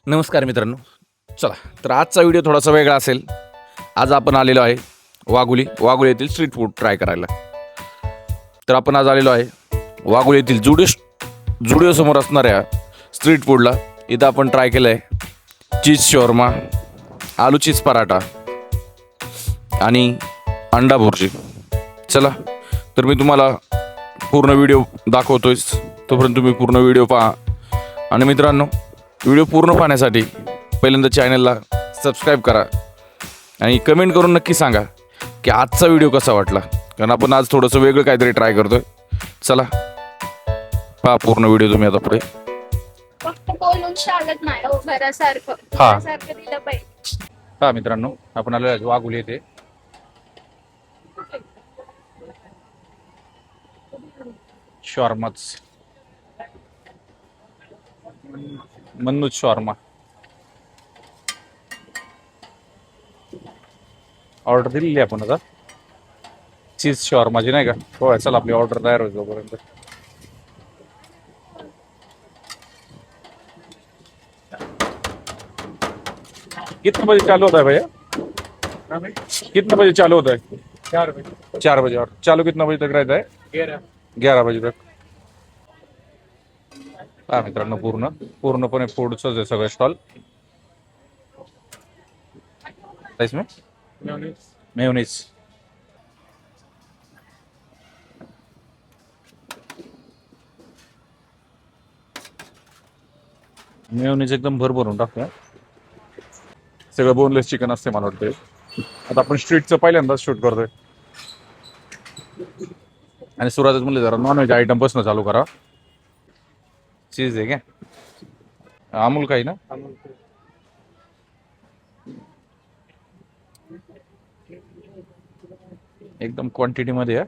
नमस्कार मित्रांनो. चला तर आजचा व्हिडिओ थोडासा वेगळा असेल. आज आपण आलेलो आहे वाघोली येथील स्ट्रीट फूड ट्राय करायला. तर आपण आज आलेलो आहे वाघोली येथील जुडिओ समोर असणाऱ्या स्ट्रीट फूडला. इथं आपण ट्राय केलं आहे चीज शॉर्मा, आलू चीज पराठा आणि अंडा भुर्जी. चला तर मी तुम्हाला पूर्ण व्हिडिओ दाखवतोयच, तोपर्यंत तुम्ही पूर्ण व्हिडिओ पहा. आणि मित्रांनो, व्हिडिओ पूर्ण पाहण्यासाठी पहिल्यांदा चॅनलला सबस्क्राईब करा आणि कमेंट करून नक्की सांगा की आजचा व्हिडिओ कसा वाटला, कारण आपण आज थोडंसं वेगळं काहीतरी ट्राय करतोय. चला पहा पूर्ण व्हिडिओ तुम्ही आता पुढे. फक्त बोलून चालत नाही हो, घरासारखं हा. घरासारखं दिलं पाहिजे. हा मित्रांनो, आपण आलो आहे वाघोली येथे. शॉर्माच मन्नूच शॉर्मा ऑर्डर दिलेली आपण आता, चीज शॉर्माची नाही का. हो चला आपली ऑर्डर तयार होईल तोपर्यंत. कितने बजे चालू होता है भैया? कितने बजे चालू होता है? 4 बजे। 4 बजे. और चालू कितना बजे तक रहता है? 11 बजे तक. हा मित्रांनो, पूर्णपणे फूडच आहे सगळं स्टॉल. इसमें मेयोनीज. मेयोनीज एकदम भरभरून टाकतोय. सगळं बोनलेस चिकन असते मला वाटतं. आता आपण स्ट्रीटचं पहिल्यांदाच शूट करतोय आणि सुरुवातच म्हणलं जरा नॉनव्हेज आयटम पासून चालू करा. चीज आहे क्या? अमूल काही ना. एकदम क्वांटिटी मध्ये है.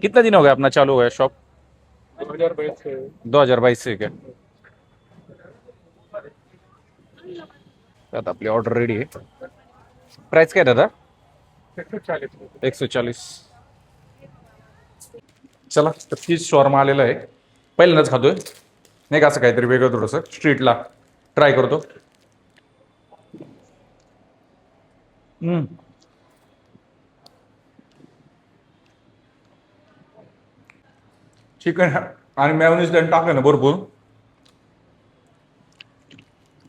कितना दिन हो गया अपना चालू हो गया शॉप? 2022 से 2022 से क्या? आता आपली ऑर्डर रेडी आहे. प्राइस काय दादा? 140। 140. चला तर चीज शॉर्मा आलेला आहे. पहिल्यांदाच खातोय नाही का, असं काहीतरी वेगळं थोडंसं स्ट्रीटला ट्राय करतो. चिकन आणि मॅयोनीज त्यांनी टाकलं ना भरपूर,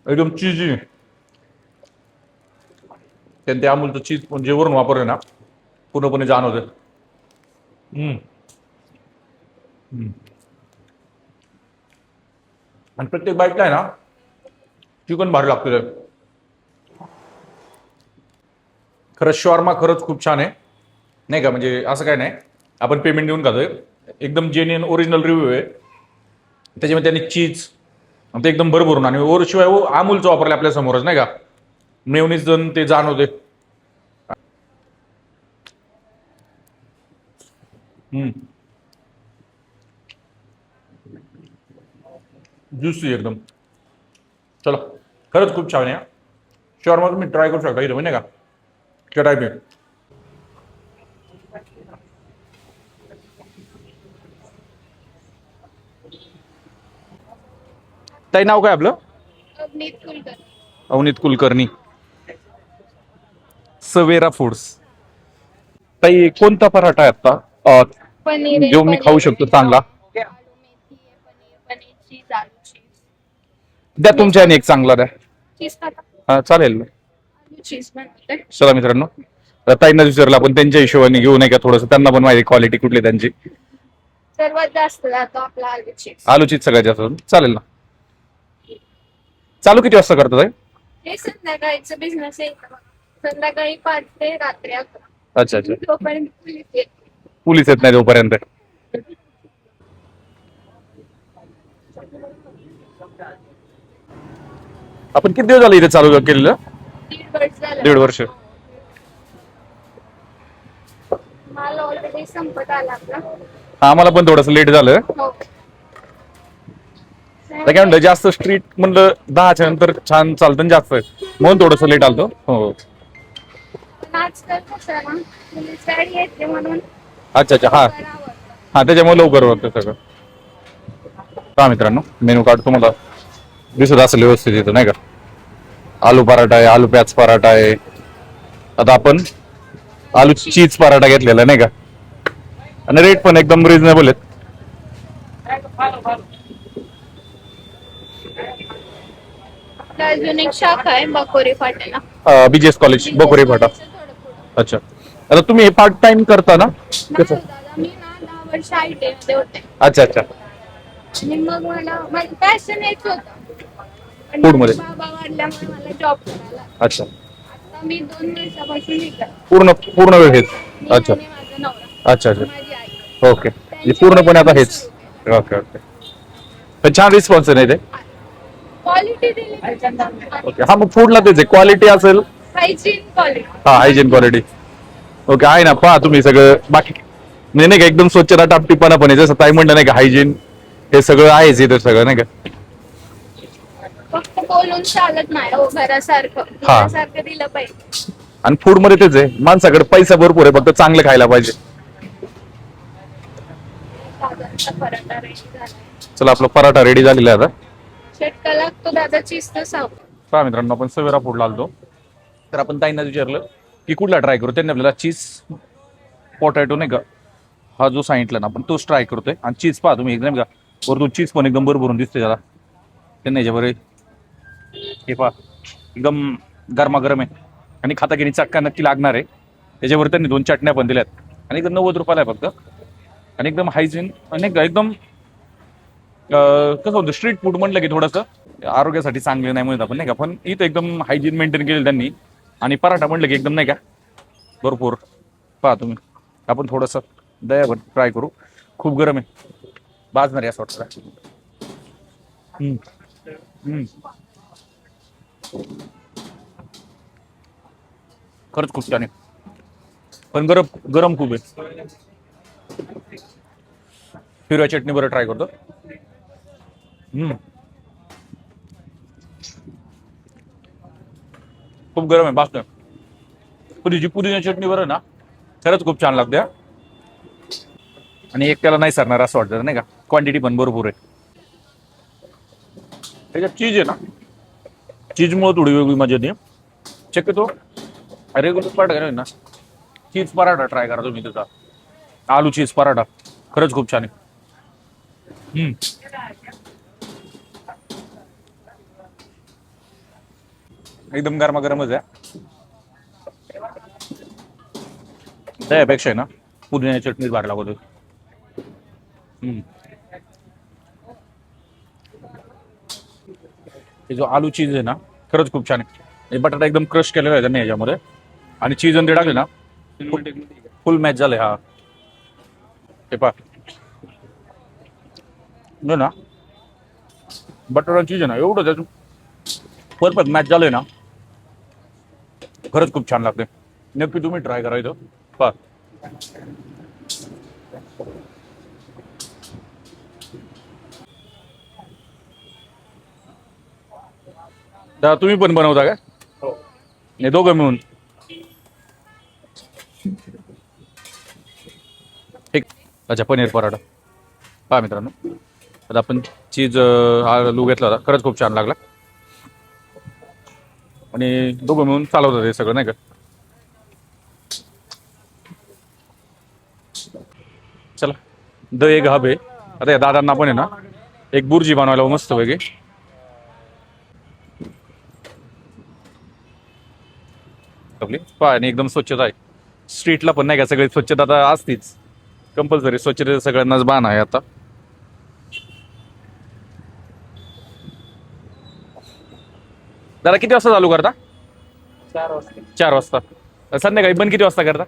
एकदम चीजी. त्यांनी ते अमूलचं चीज पण जे वरून वापरलं ना पूर्णपणे जाणवतं. आणि प्रत्येक बाईटला आहे ना चिकन भारी लागतं ते. खरंच शॉर्मा खरंच खूप छान आहे नाही का. म्हणजे असं काय नाही, आपण पेमेंट देऊन खातोय. एकदम जेन्युइन ओरिजिनल रिव्ह्यू आहे. त्याच्यामध्ये त्यांनी चीज ते एकदम भरभरून आणि वर शिवाय अमूलचं वापरलं आपल्या समोरच नाही का. मेयोनीज जण ते जाणवते. ज्युसी एकदम. चला खरंच खूप छान आहे. शॉर्मा तुम्ही ट्राय करू शकता इथं नाही का. त्या टाईप आहे. ताई नाव काय आपलं? अवनीत कुलकर्णी. अवनीत कुलकर्णी, सवेरा फूड्स. ताई कोणता पराठा आहे आता पनीर आहे, जो मी खाऊ शकतो चांगला? आलू मेथी आहे, पनीर चीज, आलू चीज. द्या तुमच्याने एक चांगला द्या. चीज खाता? हा चालेल. आलू चीज बनवते. चला मित्रांनो, आता ताईंना विचारलं आपण, त्यांच्या हिशोबाने घेऊ नाही का थोडंसं, त्यांना पण माहिती क्वालिटी कुठली त्यांची. सर्वात जास्त जातो आपला आलू चीज. आलू चीज सगळ्यात जास्त चालेल ना. चालू किती वाजता करतात ताई? हे संध्याकाळीचं बिझनेस आहे इथं. संध्याकाळी 5 ते रात्री 11. अच्छा अच्छा. तोपर्यंत पोलीस येतात. पोलीस येत नाही तोपर्यंत. आपण किती दिवस झाले इथे चालू केलेलं? 1.5 वर्ष झालं. 1.5 वर्ष. माल ऑलरेडी संपत आला आपला. हा, आम्हाला पण थोडंसं लेट झालं. हो. काय म्हणलं, जास्त स्ट्रीट म्हणलं 10च्या नंतर छान चालतं आणि जास्त म्हणून थोडंसं लेट आलतो. हो. पण आजकाल कसं आहे ना, पोलीस गाडी येते म्हणून अच्छा अच्छा. हा बरं आवडतं. हा, त्याच्यामुळे लवकर होतं सगळं. पहा मित्रांनो, मेनू कार्ड तुम्हाला दिसत असेल व्यवस्थित इथं नाही का. आलू पराठा आहे, आलू प्याज पराठा आहे. आता आपण आलू चीज पराठा घेतलेला नाही का, आणि रेट पण एकदम रिझनेबल आहेत. आपला अजून एक शाखा आहे बकोरी फाट्याला. BGS कॉलेज बकोरी फाटा. थोडं पुढं. अच्छा, आता तुम्ही हे पार्ट टाइम करता ना? नाही कसं? हो दादा, मी ना 10 वर्ष IT मध्ये होते अच्छा अच्छा. आणि मग मला माझं पॅशन हेच होतं. पण Food मध्ये? माझे बाबा वाढल्यामुळे मला जॉब करायला. अच्छा, आता मी 2 वर्षापासून इथं. पूर्ण पूर्ण वेळ हेच. मी अच्छा आणि माझा नवरा, अच्छा अच्छा. माझी आई. ओके, म्हणजे पूर्णपणे आता हेच. Okay okay. पण छान रिस्पॉन्स आहे नाही ते. क्वालिटी दिली त्याच्यात. ओके, हा मग फूडला तेच आहे, क्वालिटी असेल. Hygiene quality. हा, हायजीन क्वालिटी. ओके, आहे ना. पहा तुम्ही सगळं बाकी म्हणजे नाही का एकदम स्वच्छता टापटीपणा पण आहे. जसं ताई म्हणलं नाही का, हायजीन हे सगळं आहेच इथं सगळं नाही का. फक्त बोलून चालत नाही हो, घरासारखं दिलं पाहिजे. आणि फूड मध्ये तेच आहे, माणसाकडे पैसा भरपूर आहे, फक्त चांगलं खायला पाहिजे. दादांचा पराठा रेडी झालाय. चला, आपला पराठा रेडी झालेला आहे आता. चटका लागतो दादा, चीजचं सांग. पहा मित्रांनो, आपण सवेरा फूडला आलतो, तर आपण ताईंना विचारलं की कुठला ट्राय करू. त्यांनी आपल्याला चीज पोटॅटो नाही का, हा जो सांगितला ना आपण तोच ट्राय करतोय. आणि चीज पहा तुम्ही एकदम का, वरतून चीज पण एकदम भरभरून दिसते त्याला. त्यांना याच्यावर हे पहा एकदम गरमागरम आहे, आणि खातागिरी चक्का नक्की लागणार आहे. त्याच्यावर त्यांनी 2 चटण्या पण दिल्यात, आणि एकदम 90 रुपयाला आहे फक्त. आणि एकदम हायजीन, आणि एकदम कसं होतं, स्ट्रीट फूड म्हटलं की थोडंसं आरोग्यासाठी चांगलं नाही म्हणत आपण नाही का, पण इथं एकदम हायजीन मेंटेन केलं त्यांनी. आणि पराठा म्हटलं की एकदम नाही का भरपूर. पहा तुम्ही, आपण थोडंसं दयावर ट्राय करू. खूप गरम आहे, भाजणार आहे असं वाटतं. खरंच खूप छान आहे, पण गरम गरम खूप आहे. हिरव्या चटणी बरं ट्राय करतो. खूप गरम आहे, बास नाही. पुदिना चटणी बरं ना, खरंच खूप छान लागते. आणि एक त्याला नाही सरणार असं वाटतं नाही का, क्वांटिटी पण भरपूर आहे. त्याच्यात चीज आहे ना, चीजमुळे थोडी वेगळी मजा येते. शक्यतो रेग्युलर पराठा ना, चीज पराठा ट्राय करा तुम्ही त्याचा. आलू चीज पराठा खरंच खूप छान आहे. एकदम गरमागरमच आहे. त्यापेक्षा आहे ना, पुदिन्याची चटणीच भारी लागत होती. हे जो आलू चीज आहे ना, खरंच खूप छान आहे. हे बटाटा एकदम क्रश केलेला आहे त्यांनी याच्यामध्ये, आणि चीज आणि ते टाकले ना, फुल मॅच झाले. हा, हे पहा ना, बटाटा चीज आहे ना, एवढं त्याचं परफेक्ट मॅच झालंय ना, खरंच खूप छान लागते. नक्की तुम्ही ट्राय करायचं. पहा, तर तुम्ही पण बनवता का? हो. हे दोघं मिळून? ठीक. अच्छा, पनीर पराठा. पहा मित्रांनो, आता आपण चीज आलू घेतला होता, खरंच खूप छान लागला. आणि दोघं मिळून चालवतात हे सगळं नाही का. चला, एक हब आहे. आता या दादांना पण आहे ना, एक बुर्जी बनवायला मस्त पैकी. आणि एकदम स्वच्छता आहे. स्ट्रीटला पण नाही का सगळी स्वच्छता आता असतीच, कंपल्सरी स्वच्छतेचा सगळ्यांनाच बाण आहे आता. दादा किती वाजता चालू करता? 4 वाजता. 4 वाजता. संध्याकाळी बंद किती वाजता करता?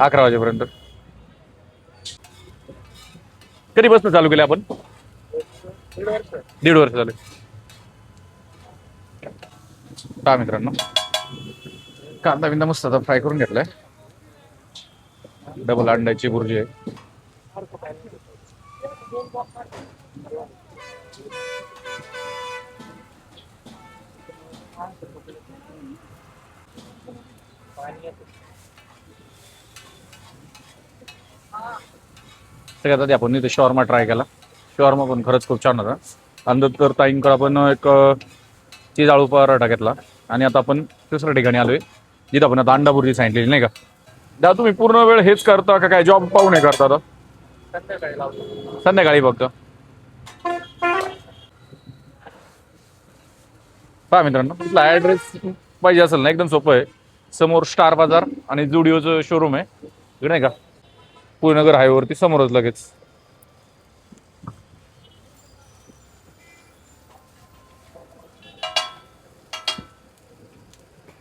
11 वाजेपर्यंत. कधीपासून चालू केले आपण? 1.5 वर्ष झाले. पहा मित्रांनो, कांदा बिंदा मस्त आता फ्राय करून घेतलाय. डबल अंड्याची भुर्जी आहे. सगळ्यात आधी आपण इथे शॉर्मा ट्राय केला. शॉर्मा पण खरंच खूप छान होता. नंतर ताईंकडे आपण एक चीज आळू पराठा घेतला आणि आता आपण दुसऱ्या ठिकाणी आलोय जिथं आपण आता अंडा भुर्जी सांगितलेली नाही का. दा तुम्ही पूर्ण वेळ हेच करता का काय जॉब पाहून हे करता आता? संध्याकाळी लावतो. संध्याकाळी फक्त. पहा मित्रांनो, इथला ॲड्रेस पाहिजे असेल ना एकदम सोपं आहे. समोर स्टार बाजार आणि जुडिओचं शोरूम आहे इकडे नाही का, पुणेनगर हायवेवरती समोरच लगेच.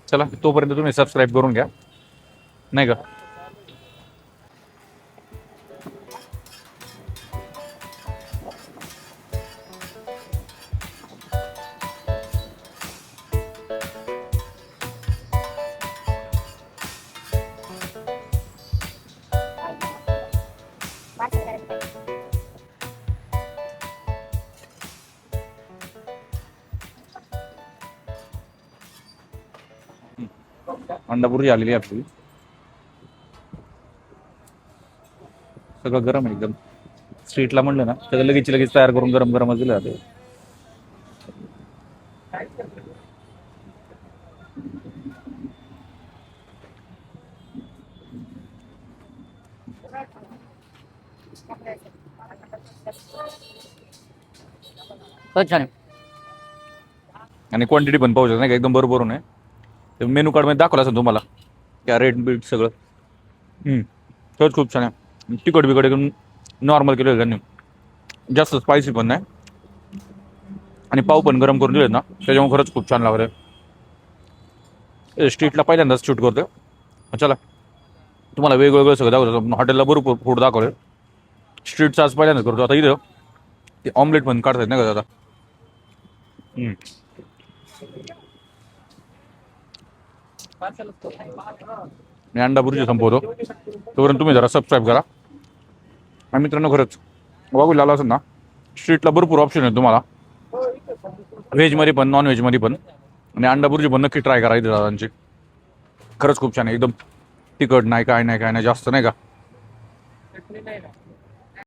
चला तोपर्यंत तुम्ही सबस्क्राईब करून घ्या नाही का. अंडा भुर्जी आलेली आहे आपली. सगळं गरम आहे एकदम. स्ट्रीटला म्हणलं ना सगळं लगेच तयार करून गरम गरमच दिलं जाते. छान आहे. आणि क्वांटिटी पण पाहू शकता नाही का, एकदम बरोबर आहे. ते मेनू कार्ड मध्ये दाखवलं असेल तुम्हाला क्या रेट बीट सगळं. खरंच खूप छान आहे. तिखट बिकट एकदम नॉर्मल केलं त्यांनी, जास्त स्पायसी पण नाही. आणि पाव पण गरम करून दिलेत ना त्याच्यामुळे खरंच खूप छान लागलं. स्ट्रीटला पहिल्यांदाच शूट करतो. चला तुम्हाला वेगवेगळं सगळं दाखवतो. हॉटेलला भरपूर फूड दाखवलं. स्ट्रीटचा आज पहिल्यांदाच करतो. आता इथं ते ऑमलेट पण काढतात नाही का आता. मी अंडा भुर्जी संपवतो तोपर्यंत तुम्ही जरा सबस्क्राईब करा. आणि मित्रांनो खरंच वागूला आला असेल ना, स्ट्रीटला भरपूर ऑप्शन आहे तुम्हाला, व्हेजमध्ये पण नॉन व्हेजमध्ये पण. आणि अंडा भुर्जी पण नक्की ट्राय करा इथे दादांची. खरंच खूप छान आहे एकदम. तिखट नाही काय नाही जास्त नाही का.